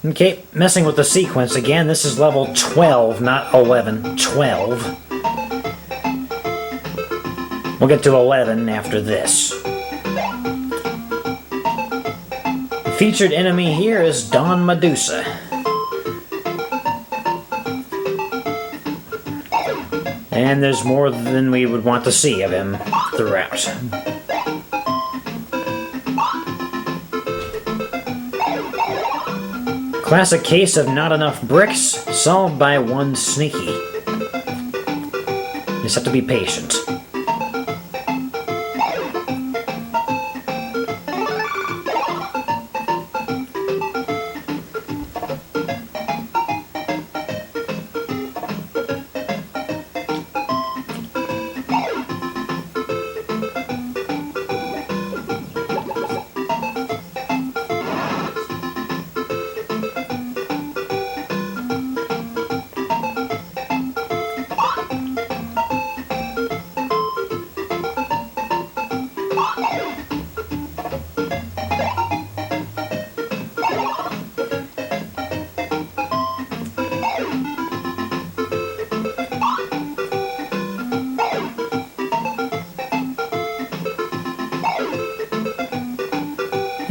Okay, messing with the sequence again. This is level 12, not 11. 12. We'll get to 11 after this. The featured enemy here is Don Medusa. And there's more than we would want to see of him throughout. Classic case of not enough bricks, solved by one sneaky. Just have to be patient.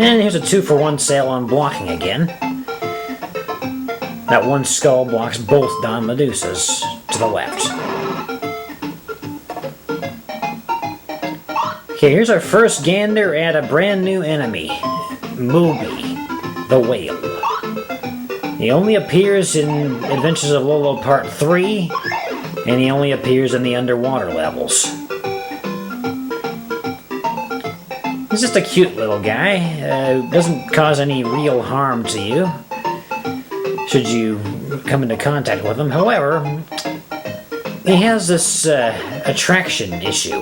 And here's a 2-for-1 sale on blocking again. That one skull blocks both Don Medusas to the left. Okay, here's our first gander at a brand new enemy, Moby, the whale. He only appears in Adventures of Lolo Part 3, and he only appears in the underwater levels. He's just a cute little guy, doesn't cause any real harm to you, should you come into contact with him. However, he has this attraction issue.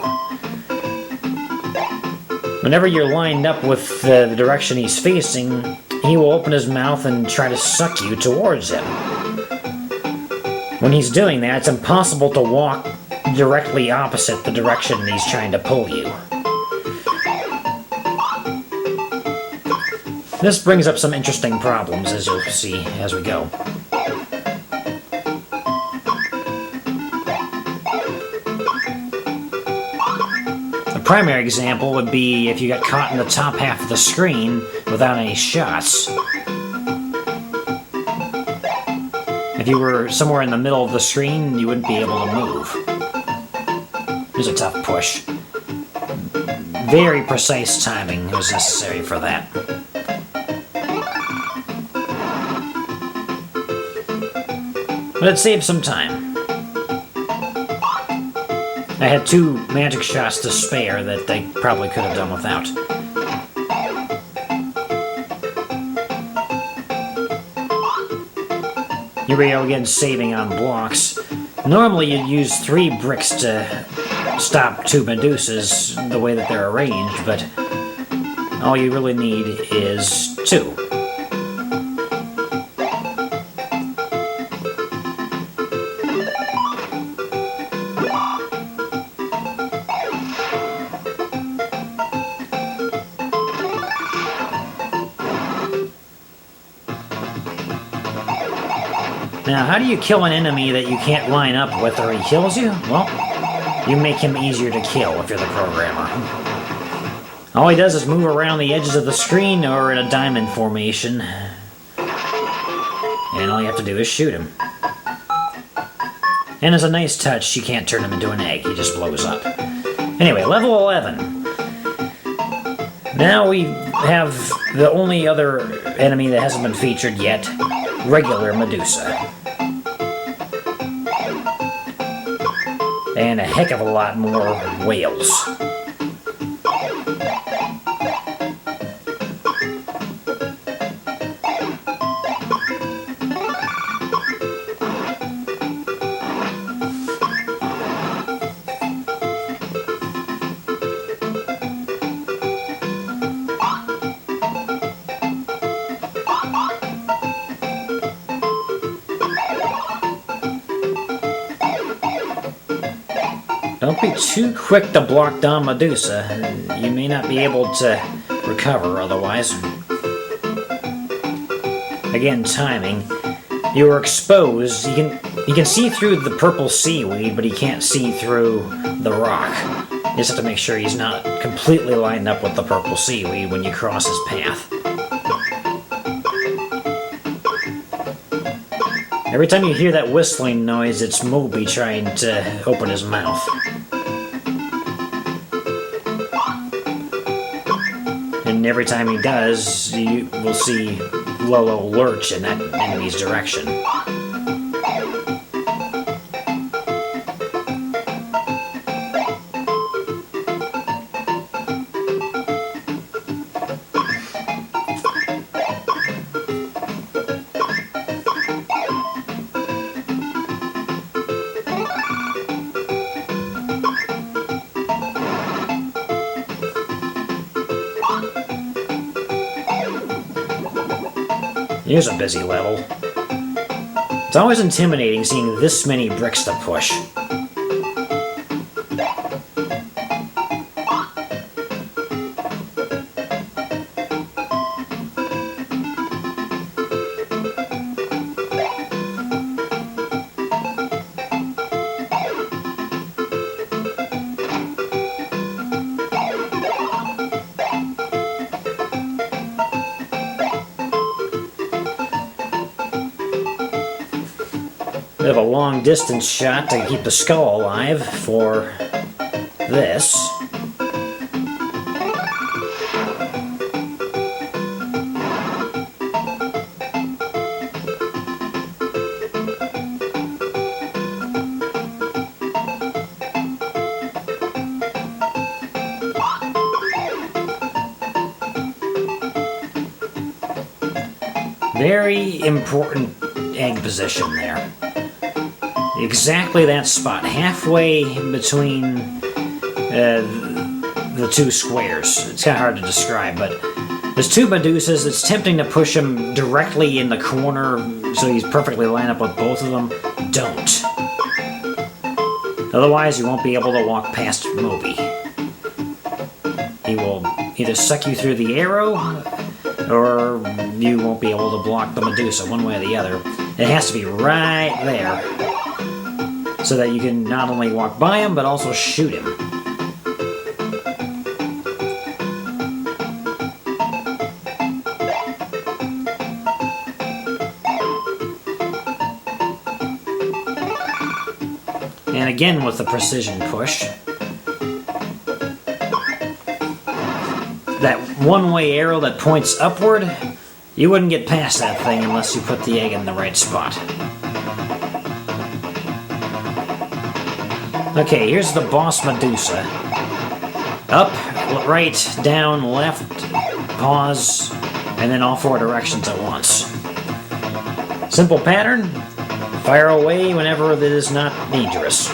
Whenever you're lined up with the direction he's facing, he will open his mouth and try to suck you towards him. When he's doing that, it's impossible to walk directly opposite the direction he's trying to pull you. This brings up some interesting problems, as you'll see as we go. The primary example would be if you got caught in the top half of the screen without any shots. If you were somewhere in the middle of the screen, you wouldn't be able to move. Here's a tough push. Very precise timing was necessary for that. But it saved some time. I had 2 magic shots to spare that I probably could have done without. Here we go again, saving on blocks. Normally you'd use 3 bricks to stop 2 Medusas the way that they're arranged, but all you really need is 2. Now, how do you kill an enemy that you can't line up with or he kills you? Well, you make him easier to kill if you're the programmer. All he does is move around the edges of the screen or in a diamond formation. And all you have to do is shoot him. And as a nice touch, you can't turn him into an egg, he just blows up. Anyway, level 11. Now we have the only other enemy that hasn't been featured yet, regular Medusa. And a heck of a lot more whales. Don't be too quick to block Don Medusa. You may not be able to recover otherwise. Again, timing. You are exposed. You can see through the purple seaweed, but he can't see through the rock. You just have to make sure he's not completely lined up with the purple seaweed when you cross his path. Every time you hear that whistling noise, it's Moby trying to open his mouth. And every time he does, you will see Lolo lurch in that enemy's direction. Here's a busy level. It's always intimidating seeing this many bricks to push. We have a long distance shot to keep the skull alive for this. Very important egg position there. Exactly that spot, halfway between the two squares. It's kind of hard to describe, but there's two Medusas. It's tempting to push him directly in the corner so he's perfectly lined up with both of them. Don't. Otherwise, you won't be able to walk past Moby. He will either suck you through the arrow, or you won't be able to block the Medusa, one way or the other. It has to be right there, so that you can not only walk by him, but also shoot him. And again with the precision push. That one-way arrow that points upward, you wouldn't get past that thing unless you put the egg in the right spot. Okay, here's the boss Medusa. Up, right, down, left, pause, and then all four directions at once. Simple pattern. Fire away whenever it is not dangerous.